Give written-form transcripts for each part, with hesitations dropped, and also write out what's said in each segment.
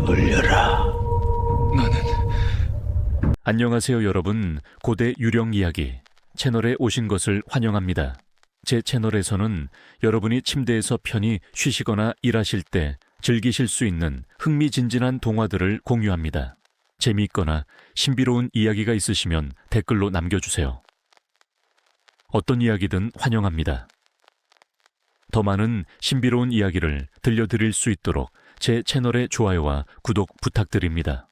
울려라. 나는 안녕하세요 여러분. 고대 유령 이야기 채널에 오신 것을 환영합니다. 제 채널에서는 여러분이 침대에서 편히 쉬시거나 일하실 때 즐기실 수 있는 흥미진진한 동화들을 공유합니다. 재미있거나 신비로운 이야기가 있으시면 댓글로 남겨주세요. 어떤 이야기든 환영합니다. 더 많은 신비로운 이야기를 들려드릴 수 있도록 제 채널의 좋아요와 구독 부탁드립니다.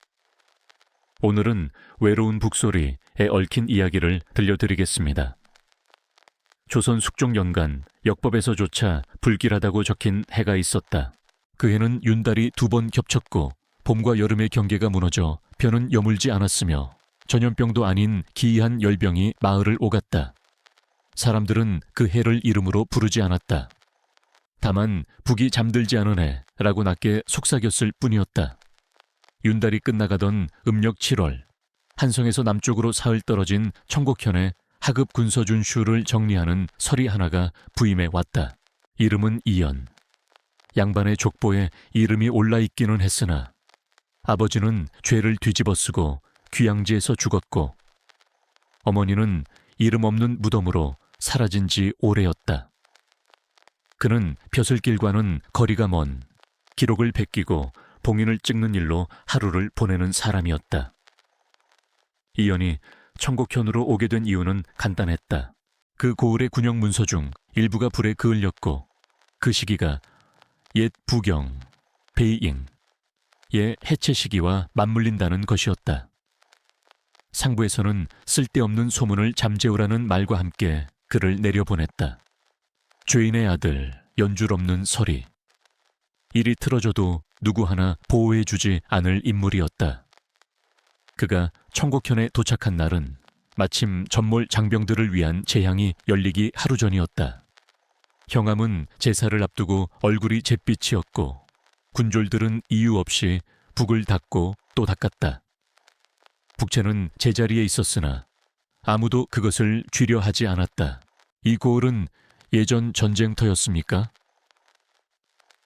오늘은 외로운 북소리에 얽힌 이야기를 들려드리겠습니다. 조선 숙종연간 역법에서조차 불길하다고 적힌 해가 있었다. 그 해는 윤달이 2번 겹쳤고 봄과 여름의 경계가 무너져 벼는 여물지 않았으며 전염병도 아닌 기이한 열병이 마을을 오갔다. 사람들은 그 해를 이름으로 부르지 않았다. 다만 북이 잠들지 않은 해라고 낮게 속삭였을 뿐이었다. 윤달이 끝나가던 음력 7월, 한성에서 남쪽으로 사흘 떨어진 청곡현에 하급 군서준 슈를 정리하는 서리 하나가 부임해 왔다. 이름은 이연. 양반의 족보에 이름이 올라있기는 했으나 아버지는 죄를 뒤집어쓰고 귀양지에서 죽었고 어머니는 이름 없는 무덤으로 사라진 지 오래였다. 그는 벼슬길과는 거리가 먼 기록을 베끼고 봉인을 찍는 일로 하루를 보내는 사람이었다. 이연이 청곡현으로 오게 된 이유는 간단했다. 그 고을의 군영 문서 중 일부가 불에 그을렸고 그 시기가 옛 부경, 베이잉의 해체 시기와 맞물린다는 것이었다. 상부에서는 쓸데없는 소문을 잠재우라는 말과 함께 그를 내려보냈다. 죄인의 아들, 연줄 없는 서리. 일이 틀어져도 누구 하나 보호해주지 않을 인물이었다. 그가 청곡현에 도착한 날은 마침 전몰 장병들을 위한 제향이 열리기 하루 전이었다. 형암은 제사를 앞두고 얼굴이 잿빛이었고 군졸들은 이유 없이 북을 닦고 또 닦았다. 북채는 제자리에 있었으나 아무도 그것을 쥐려하지 않았다. 이 고을은 예전 전쟁터였습니까?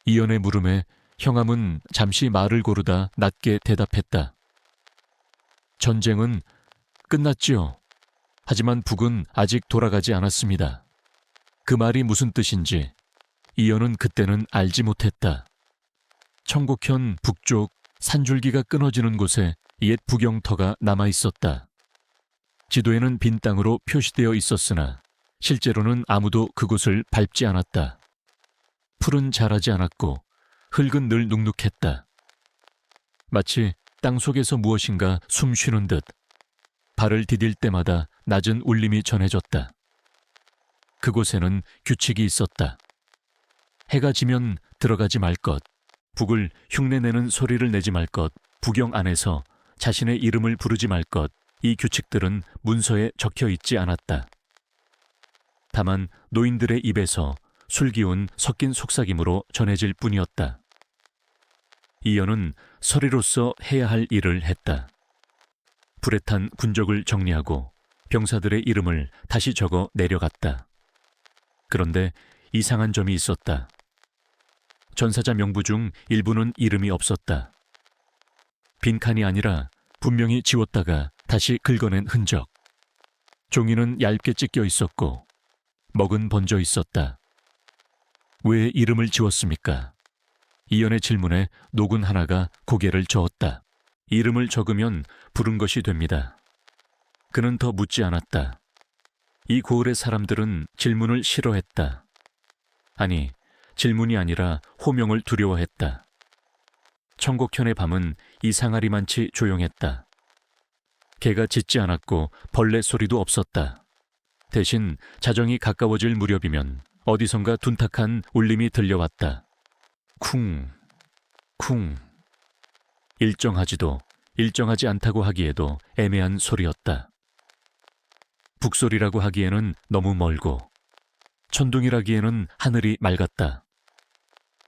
이연의 물음에 형암은 잠시 말을 고르다 낮게 대답했다. 전쟁은 끝났지요. 하지만 북은 아직 돌아가지 않았습니다. 그 말이 무슨 뜻인지 이연은 그때는 알지 못했다. 청곡현 북쪽 산줄기가 끊어지는 곳에 옛 부경터가 남아있었다. 지도에는 빈 땅으로 표시되어 있었으나 실제로는 아무도 그곳을 밟지 않았다. 풀은 자라지 않았고 흙은 늘 눅눅했다. 마치 땅 속에서 무엇인가 숨 쉬는 듯 발을 디딜 때마다 낮은 울림이 전해졌다. 그곳에는 규칙이 있었다. 해가 지면 들어가지 말 것, 북을 흉내내는 소리를 내지 말 것, 부경 안에서 자신의 이름을 부르지 말 것, 이 규칙들은 문서에 적혀 있지 않았다. 다만 노인들의 입에서 술기운 섞인 속삭임으로 전해질 뿐이었다. 이연은 서리로서 해야 할 일을 했다. 불에 탄 군적을 정리하고 병사들의 이름을 다시 적어 내려갔다. 그런데 이상한 점이 있었다. 전사자 명부 중 일부는 이름이 없었다. 빈칸이 아니라 분명히 지웠다가 다시 긁어낸 흔적. 종이는 얇게 찢겨 있었고 먹은 번져 있었다. 왜 이름을 지웠습니까? 이연의 질문에 노군 하나가 고개를 저었다. 이름을 적으면 부른 것이 됩니다. 그는 더 묻지 않았다. 이 고을의 사람들은 질문을 싫어했다. 아니, 질문이 아니라 호명을 두려워했다. 청곡현의 밤은 이상하리만치 조용했다. 개가 짖지 않았고 벌레 소리도 없었다. 대신 자정이 가까워질 무렵이면 어디선가 둔탁한 울림이 들려왔다. 쿵, 쿵. 일정하지도 일정하지 않다고 하기에도 애매한 소리였다. 북소리라고 하기에는 너무 멀고 천둥이라기에는 하늘이 맑았다.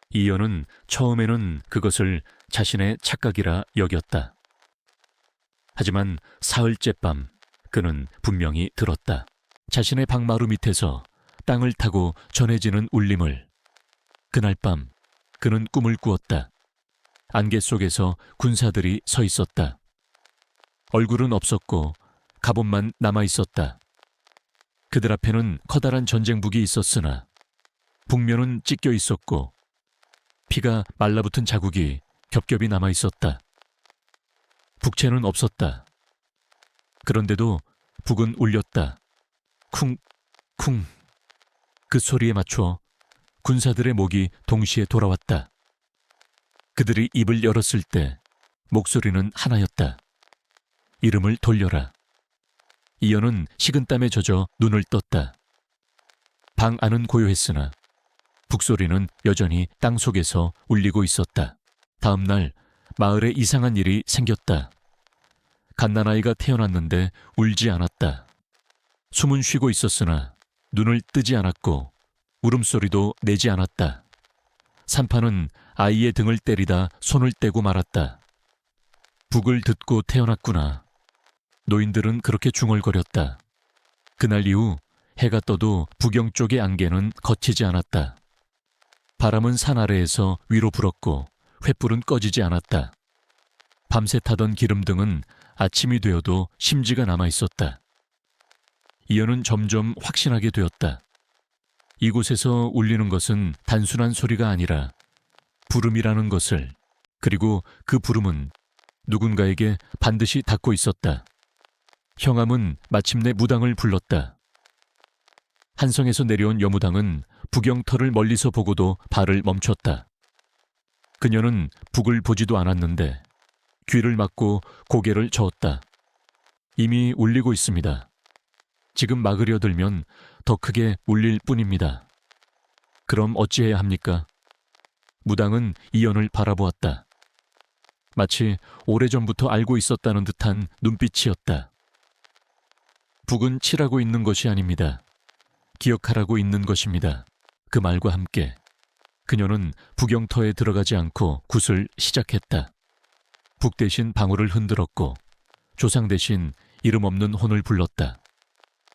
이연은 처음에는 그것을 자신의 착각이라 여겼다. 하지만 사흘째 밤 그는 분명히 들었다. 자신의 방마루 밑에서 땅을 타고 전해지는 울림을. 그날 밤 그는 꿈을 꾸었다. 안개 속에서 군사들이 서 있었다. 얼굴은 없었고 갑옷만 남아 있었다. 그들 앞에는 커다란 전쟁북이 있었으나 북면은 찢겨 있었고 피가 말라붙은 자국이 겹겹이 남아 있었다. 북채는 없었다. 그런데도 북은 울렸다. 쿵, 쿵. 그 소리에 맞춰 군사들의 목이 동시에 돌아왔다. 그들이 입을 열었을 때 목소리는 하나였다. 이름을 돌려라. 이어는 식은땀에 젖어 눈을 떴다. 방 안은 고요했으나 북소리는 여전히 땅속에서 울리고 있었다. 다음 날 마을에 이상한 일이 생겼다. 갓난아이가 태어났는데 울지 않았다. 숨은 쉬고 있었으나 눈을 뜨지 않았고 울음소리도 내지 않았다. 산파는 아이의 등을 때리다 손을 떼고 말았다. 북을 듣고 태어났구나. 노인들은 그렇게 중얼거렸다. 그날 이후 해가 떠도 북영 쪽의 안개는 걷히지 않았다. 바람은 산 아래에서 위로 불었고 횃불은 꺼지지 않았다. 밤새 타던 기름등은 아침이 되어도 심지가 남아 있었다. 이어는 점점 확신하게 되었다. 이곳에서 울리는 것은 단순한 소리가 아니라 부름이라는 것을, 그리고 그 부름은 누군가에게 반드시 닿고 있었다. 형암은 마침내 무당을 불렀다. 한성에서 내려온 여무당은 북영터를 멀리서 보고도 발을 멈췄다. 그녀는 북을 보지도 않았는데 귀를 막고 고개를 저었다. 이미 울리고 있습니다. 지금 막으려 들면 더 크게 울릴 뿐입니다. 그럼 어찌해야 합니까? 무당은 이연을 바라보았다. 마치 오래전부터 알고 있었다는 듯한 눈빛이었다. 북은 칠하고 있는 것이 아닙니다. 기억하라고 있는 것입니다. 그 말과 함께 그녀는 북영터에 들어가지 않고 굿을 시작했다. 북 대신 방울을 흔들었고 조상 대신 이름 없는 혼을 불렀다.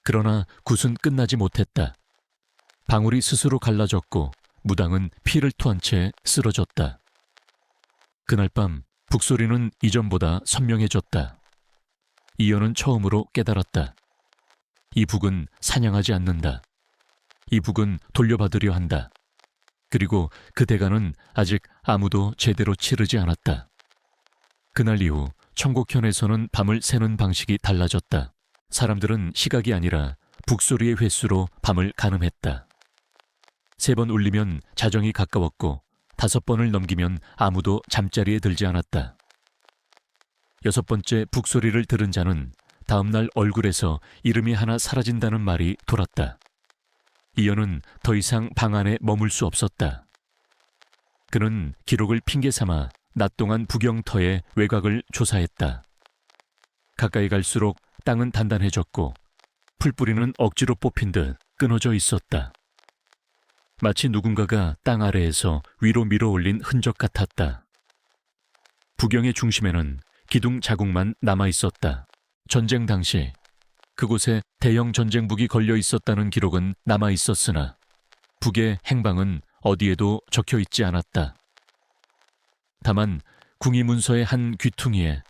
그러나 굿은 끝나지 못했다. 방울이 스스로 갈라졌고 무당은 피를 토한 채 쓰러졌다. 그날 밤 북소리는 이전보다 선명해졌다. 이연은 처음으로 깨달았다. 이 북은 사냥하지 않는다. 이 북은 돌려받으려 한다. 그리고 그 대가는 아직 아무도 제대로 치르지 않았다. 그날 이후 청곡현에서는 밤을 새는 방식이 달라졌다. 사람들은 시각이 아니라 북소리의 횟수로 밤을 가늠했다. 3번 울리면 자정이 가까웠고 5번을 넘기면 아무도 잠자리에 들지 않았다. 6번째 북소리를 들은 자는 다음날 얼굴에서 이름이 하나 사라진다는 말이 돌았다. 이연은 더 이상 방 안에 머물 수 없었다. 그는 기록을 핑계 삼아 낮 동안 북영터의 외곽을 조사했다. 가까이 갈수록 땅은 단단해졌고 풀뿌리는 억지로 뽑힌 듯 끊어져 있었다. 마치 누군가가 땅 아래에서 위로 밀어 올린 흔적 같았다. 북영의 중심에는 기둥 자국만 남아 있었다. 전쟁 당시 그곳에 대형 전쟁북이 걸려 있었다는 기록은 남아 있었으나 북의 행방은 어디에도 적혀 있지 않았다. 다만 궁이 문서의 한 귀퉁이에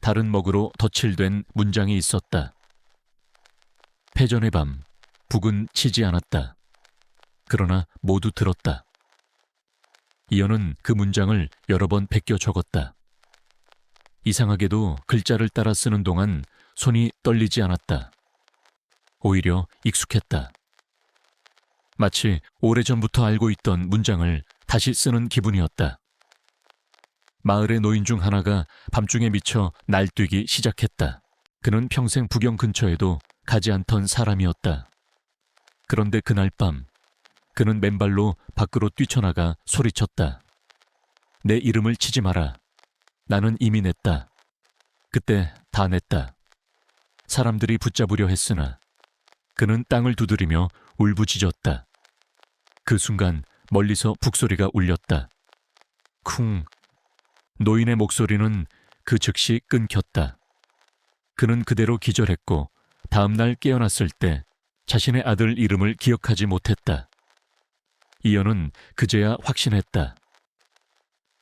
다른 먹으로 덧칠된 문장이 있었다. 패전의 밤, 북은 치지 않았다. 그러나 모두 들었다. 이어는 그 문장을 여러 번 베껴 적었다. 이상하게도 글자를 따라 쓰는 동안 손이 떨리지 않았다. 오히려 익숙했다. 마치 오래전부터 알고 있던 문장을 다시 쓰는 기분이었다. 마을의 노인 중 하나가 밤중에 미쳐 날뛰기 시작했다. 그는 평생 북영 근처에도 가지 않던 사람이었다. 그런데 그날 밤 그는 맨발로 밖으로 뛰쳐나가 소리쳤다. 내 이름을 치지 마라. 나는 이미 냈다. 그때 다 냈다. 사람들이 붙잡으려 했으나 그는 땅을 두드리며 울부짖었다. 그 순간 멀리서 북소리가 울렸다. 쿵. 노인의 목소리는 그 즉시 끊겼다. 그는 그대로 기절했고 다음날 깨어났을 때 자신의 아들 이름을 기억하지 못했다. 이연은 그제야 확신했다.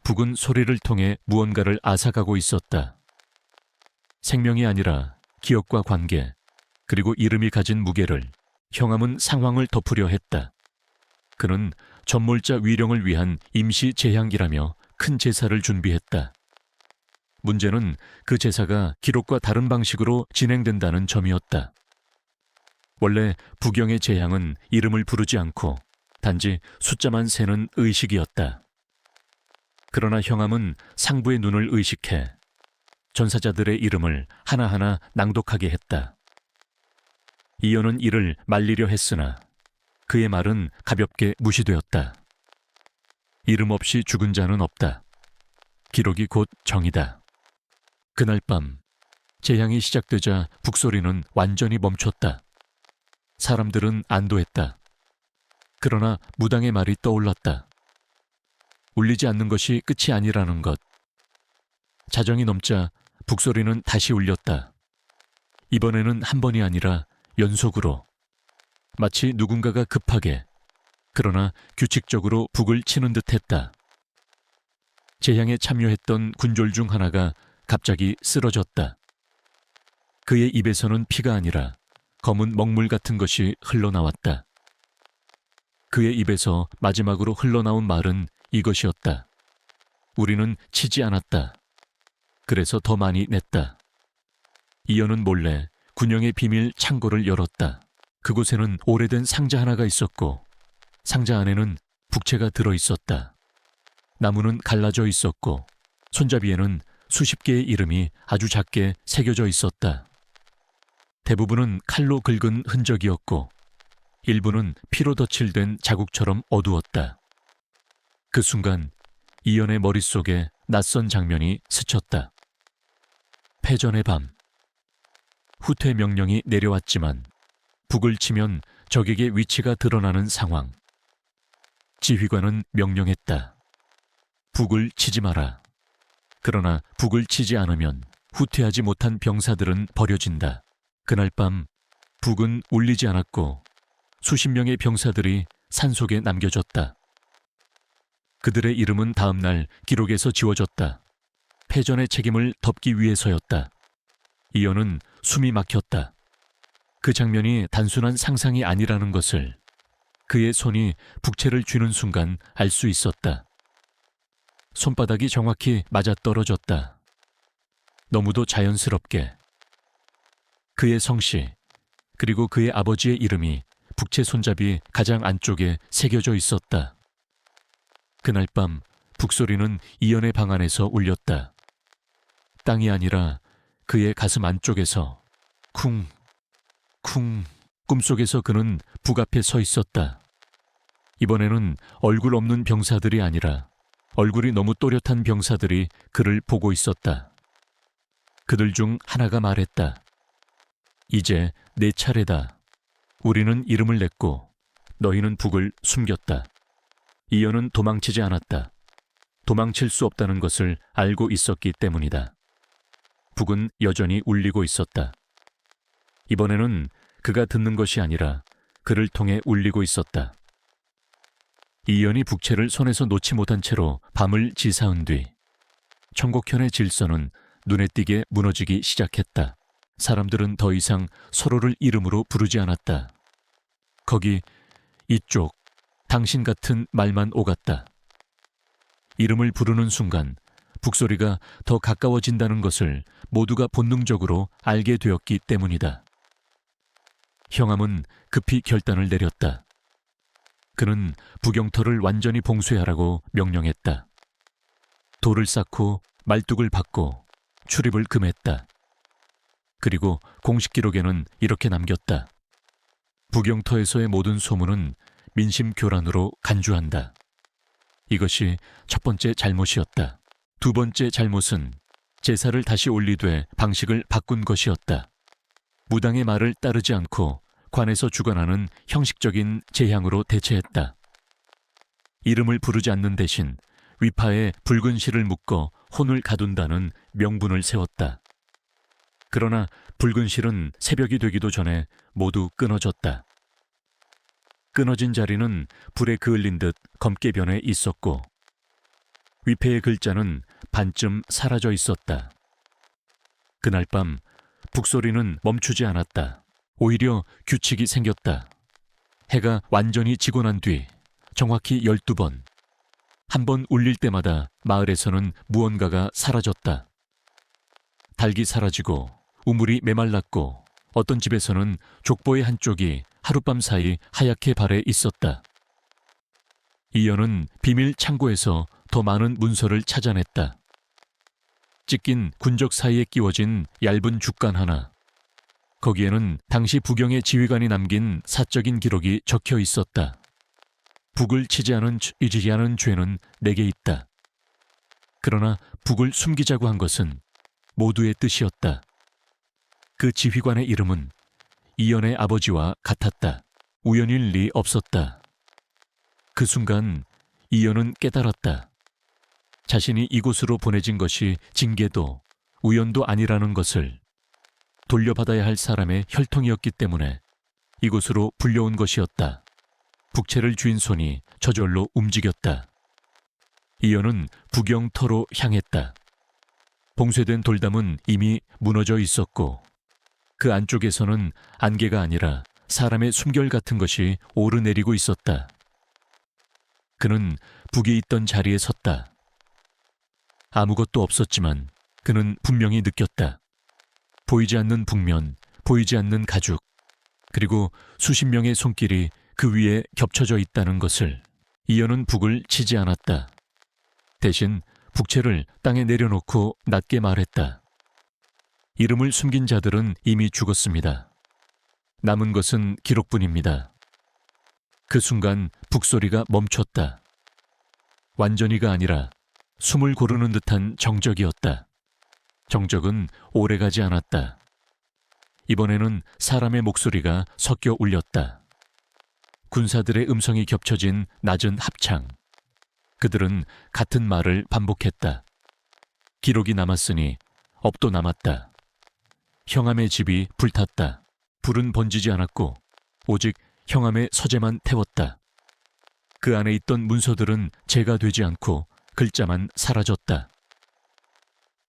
북은 소리를 통해 무언가를 앗아가고 있었다. 생명이 아니라 기억과 관계, 그리고 이름이 가진 무게를 형암은 상황을 덮으려 했다. 그는 전몰자 위령을 위한 임시 재향기라며 큰 제사를 준비했다. 문제는 그 제사가 기록과 다른 방식으로 진행된다는 점이었다. 원래 북영의 재향은 이름을 부르지 않고 단지 숫자만 세는 의식이었다. 그러나 형암은 상부의 눈을 의식해 전사자들의 이름을 하나하나 낭독하게 했다. 이어는 이를 말리려 했으나 그의 말은 가볍게 무시되었다. 이름 없이 죽은 자는 없다. 기록이 곧 정이다. 그날 밤 재향이 시작되자 북소리는 완전히 멈췄다. 사람들은 안도했다. 그러나 무당의 말이 떠올랐다. 울리지 않는 것이 끝이 아니라는 것. 자정이 넘자 북소리는 다시 울렸다. 이번에는 한 번이 아니라 연속으로. 마치 누군가가 급하게, 그러나 규칙적으로 북을 치는 듯했다. 재향에 참여했던 군졸 중 하나가 갑자기 쓰러졌다. 그의 입에서는 피가 아니라 검은 먹물 같은 것이 흘러나왔다. 그의 입에서 마지막으로 흘러나온 말은 이것이었다. 우리는 치지 않았다. 그래서 더 많이 냈다. 이어는 몰래 군영의 비밀 창고를 열었다. 그곳에는 오래된 상자 하나가 있었고 상자 안에는 북채가 들어있었다. 나무는 갈라져 있었고 손잡이에는 수십 개의 이름이 아주 작게 새겨져 있었다. 대부분은 칼로 긁은 흔적이었고 일부는 피로 덧칠된 자국처럼 어두웠다. 그 순간 이연의 머릿속에 낯선 장면이 스쳤다. 패전의 밤. 후퇴 명령이 내려왔지만 북을 치면 적에게 위치가 드러나는 상황. 지휘관은 명령했다. 북을 치지 마라. 그러나 북을 치지 않으면 후퇴하지 못한 병사들은 버려진다. 그날 밤 북은 울리지 않았고 수십 명의 병사들이 산속에 남겨졌다. 그들의 이름은 다음 날 기록에서 지워졌다. 패전의 책임을 덮기 위해서였다. 이어는 숨이 막혔다. 그 장면이 단순한 상상이 아니라는 것을 그의 손이 북채를 쥐는 순간 알 수 있었다. 손바닥이 정확히 맞아떨어졌다. 너무도 자연스럽게. 그의 성씨, 그리고 그의 아버지의 이름이 북채 손잡이 가장 안쪽에 새겨져 있었다. 그날 밤 북소리는 이연의 방 안에서 울렸다. 땅이 아니라 그의 가슴 안쪽에서 쿵, 쿵. 꿈속에서 그는 북 앞에 서 있었다. 이번에는 얼굴 없는 병사들이 아니라 얼굴이 너무 또렷한 병사들이 그를 보고 있었다. 그들 중 하나가 말했다. 이제 내 차례다. 우리는 이름을 냈고 너희는 북을 숨겼다. 이연은 도망치지 않았다. 도망칠 수 없다는 것을 알고 있었기 때문이다. 북은 여전히 울리고 있었다. 이번에는 그가 듣는 것이 아니라 그를 통해 울리고 있었다. 이연이 북채를 손에서 놓지 못한 채로 밤을 지사은 뒤 청곡현의 질서는 눈에 띄게 무너지기 시작했다. 사람들은 더 이상 서로를 이름으로 부르지 않았다. 거기 이쪽, 당신 같은 말만 오갔다. 이름을 부르는 순간 북소리가 더 가까워진다는 것을 모두가 본능적으로 알게 되었기 때문이다. 형암은 급히 결단을 내렸다. 그는 북영터를 완전히 봉쇄하라고 명령했다. 돌을 쌓고 말뚝을 박고 출입을 금했다. 그리고 공식 기록에는 이렇게 남겼다. 북영터에서의 모든 소문은 민심 교란으로 간주한다. 이것이 첫 번째 잘못이었다. 두 번째 잘못은 제사를 다시 올리되 방식을 바꾼 것이었다. 무당의 말을 따르지 않고 관에서 주관하는 형식적인 제향으로 대체했다. 이름을 부르지 않는 대신 위파에 붉은 실을 묶어 혼을 가둔다는 명분을 세웠다. 그러나 붉은 실은 새벽이 되기도 전에 모두 끊어졌다. 끊어진 자리는 불에 그을린 듯 검게 변해 있었고 위패의 글자는 반쯤 사라져 있었다. 그날 밤 북소리는 멈추지 않았다. 오히려 규칙이 생겼다. 해가 완전히 지고 난 뒤 정확히 12번, 한 번 울릴 때마다 마을에서는 무언가가 사라졌다. 닭이 사라지고 우물이 메말랐고 어떤 집에서는 족보의 한쪽이 하룻밤 사이 하얗게 발해 있었다. 이연은 비밀 창고에서 더 많은 문서를 찾아냈다. 찢긴 군적 사이에 끼워진 얇은 죽간 하나. 거기에는 당시 부경의 지휘관이 남긴 사적인 기록이 적혀 있었다. 북을 치지 않은 죄는 내게 있다. 그러나 북을 숨기자고 한 것은 모두의 뜻이었다. 그 지휘관의 이름은 이연의 아버지와 같았다. 우연일 리 없었다. 그 순간 이연은 깨달았다. 자신이 이곳으로 보내진 것이 징계도 우연도 아니라는 것을. 돌려받아야 할 사람의 혈통이었기 때문에 이곳으로 불려온 것이었다. 북채를 쥔 손이 저절로 움직였다. 이연은 부경터로 향했다. 봉쇄된 돌담은 이미 무너져 있었고 그 안쪽에서는 안개가 아니라 사람의 숨결 같은 것이 오르내리고 있었다. 그는 북에 있던 자리에 섰다. 아무것도 없었지만 그는 분명히 느꼈다. 보이지 않는 북면, 보이지 않는 가죽, 그리고 수십 명의 손길이 그 위에 겹쳐져 있다는 것을. 이연은 북을 치지 않았다. 대신 북채를 땅에 내려놓고 낮게 말했다. 이름을 숨긴 자들은 이미 죽었습니다. 남은 것은 기록뿐입니다. 그 순간 북소리가 멈췄다. 완전히가 아니라 숨을 고르는 듯한 정적이었다. 정적은 오래가지 않았다. 이번에는 사람의 목소리가 섞여 울렸다. 군사들의 음성이 겹쳐진 낮은 합창. 그들은 같은 말을 반복했다. 기록이 남았으니 업도 남았다. 형암의 집이 불탔다. 불은 번지지 않았고 오직 형암의 서재만 태웠다. 그 안에 있던 문서들은 재가 되지 않고 글자만 사라졌다.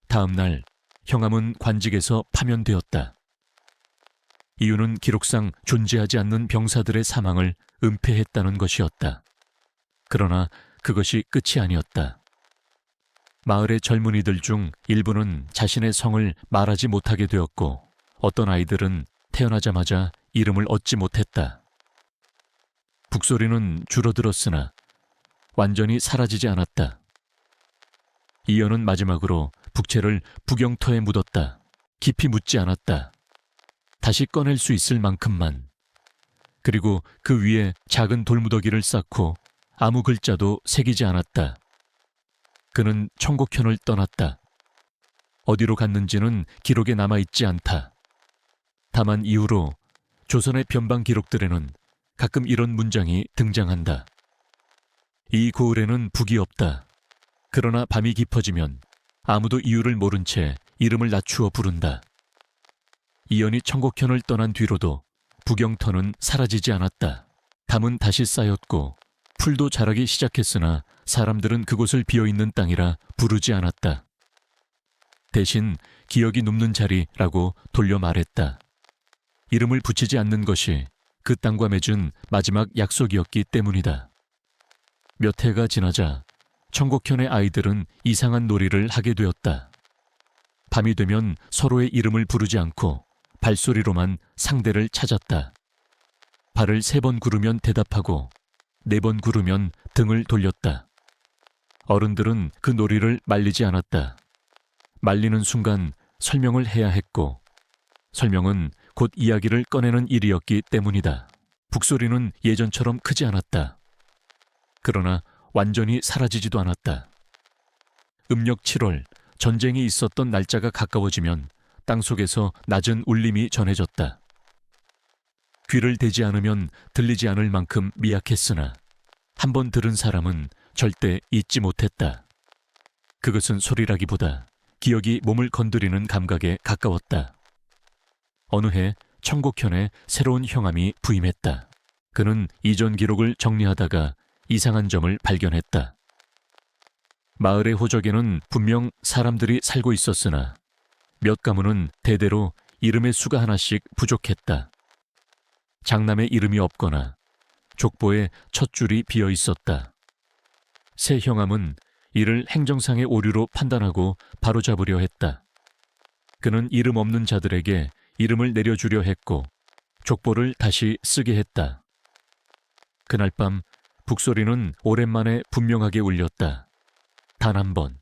다음 날 형암은 관직에서 파면되었다. 이유는 기록상 존재하지 않는 병사들의 사망을 은폐했다는 것이었다. 그러나 그것이 끝이 아니었다. 마을의 젊은이들 중 일부는 자신의 성을 말하지 못하게 되었고 어떤 아이들은 태어나자마자 이름을 얻지 못했다. 북소리는 줄어들었으나 완전히 사라지지 않았다. 이연은 마지막으로 북채를 부경터에 묻었다. 깊이 묻지 않았다. 다시 꺼낼 수 있을 만큼만. 그리고 그 위에 작은 돌무더기를 쌓고 아무 글자도 새기지 않았다. 그는 청곡현을 떠났다. 어디로 갔는지는 기록에 남아있지 않다. 다만 이후로 조선의 변방 기록들에는 가끔 이런 문장이 등장한다. 이 고을에는 북이 없다. 그러나 밤이 깊어지면 아무도 이유를 모른 채 이름을 낮추어 부른다. 이연이 청곡현을 떠난 뒤로도 부경터는 사라지지 않았다. 담은 다시 쌓였고 풀도 자라기 시작했으나 사람들은 그곳을 비어있는 땅이라 부르지 않았다. 대신 기억이 눕는 자리라고 돌려 말했다. 이름을 붙이지 않는 것이 그 땅과 맺은 마지막 약속이었기 때문이다. 몇 해가 지나자 청곡현의 아이들은 이상한 놀이를 하게 되었다. 밤이 되면 서로의 이름을 부르지 않고 발소리로만 상대를 찾았다. 발을 3번 구르면 대답하고 4번 구르면 등을 돌렸다. 어른들은 그 놀이를 말리지 않았다. 말리는 순간 설명을 해야 했고 설명은 곧 이야기를 꺼내는 일이었기 때문이다. 북소리는 예전처럼 크지 않았다. 그러나 완전히 사라지지도 않았다. 음력 7월 전쟁이 있었던 날짜가 가까워지면 땅속에서 낮은 울림이 전해졌다. 귀를 대지 않으면 들리지 않을 만큼 미약했으나 한번 들은 사람은 절대 잊지 못했다. 그것은 소리라기보다 기억이 몸을 건드리는 감각에 가까웠다. 어느 해 청곡현에 새로운 형암이 부임했다. 그는 이전 기록을 정리하다가 이상한 점을 발견했다. 마을의 호적에는 분명 사람들이 살고 있었으나 몇 가문은 대대로 이름의 수가 하나씩 부족했다. 장남의 이름이 없거나 족보에 첫 줄이 비어 있었다. 새 형함은 이를 행정상의 오류로 판단하고 바로잡으려 했다. 그는 이름 없는 자들에게 이름을 내려주려 했고 족보를 다시 쓰게 했다. 그날 밤 북소리는 오랜만에 분명하게 울렸다. 단 한 번.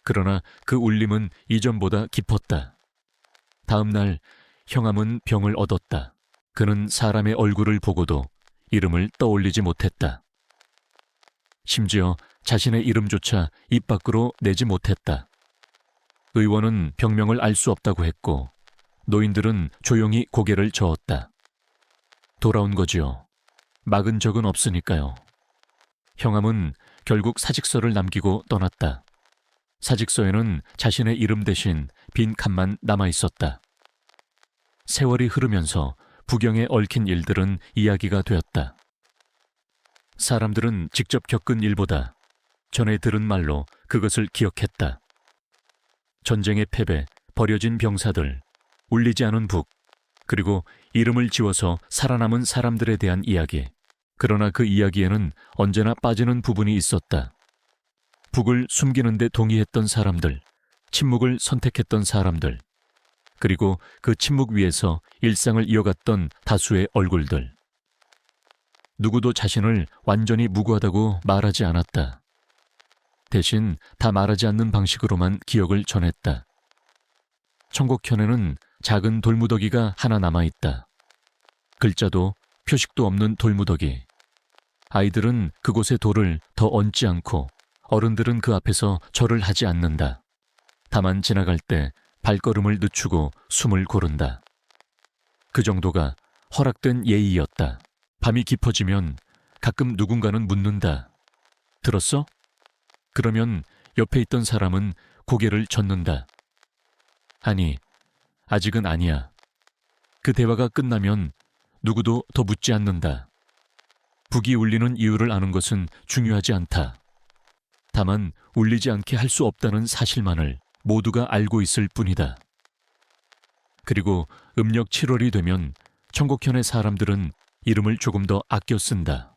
그러나 그 울림은 이전보다 깊었다. 다음 날 형함은 병을 얻었다. 그는 사람의 얼굴을 보고도 이름을 떠올리지 못했다. 심지어 자신의 이름조차 입 밖으로 내지 못했다. 의원은 병명을 알 수 없다고 했고 노인들은 조용히 고개를 저었다. 돌아온 거지요. 막은 적은 없으니까요. 형함은 결국 사직서를 남기고 떠났다. 사직서에는 자신의 이름 대신 빈 칸만 남아 있었다. 세월이 흐르면서 부경에 얽힌 일들은 이야기가 되었다. 사람들은 직접 겪은 일보다 전에 들은 말로 그것을 기억했다. 전쟁의 패배, 버려진 병사들, 울리지 않은 북, 그리고 이름을 지워서 살아남은 사람들에 대한 이야기. 그러나 그 이야기에는 언제나 빠지는 부분이 있었다. 북을 숨기는 데 동의했던 사람들, 침묵을 선택했던 사람들, 그리고 그 침묵 위에서 일상을 이어갔던 다수의 얼굴들. 누구도 자신을 완전히 무고하다고 말하지 않았다. 대신 다 말하지 않는 방식으로만 기억을 전했다. 천곡현에는 작은 돌무더기가 하나 남아있다. 글자도 표식도 없는 돌무더기. 아이들은 그곳의 돌을 더 얹지 않고 어른들은 그 앞에서 절을 하지 않는다. 다만 지나갈 때 발걸음을 늦추고 숨을 고른다. 그 정도가 허락된 예의였다. 밤이 깊어지면 가끔 누군가는 묻는다. 들었어? 그러면 옆에 있던 사람은 고개를 젓는다. 아니, 아직은 아니야. 그 대화가 끝나면 누구도 더 묻지 않는다. 북이 울리는 이유를 아는 것은 중요하지 않다. 다만 울리지 않게 할 수 없다는 사실만을 모두가 알고 있을 뿐이다. 그리고 음력 7월이 되면 천곡현의 사람들은 이름을 조금 더 아껴 쓴다.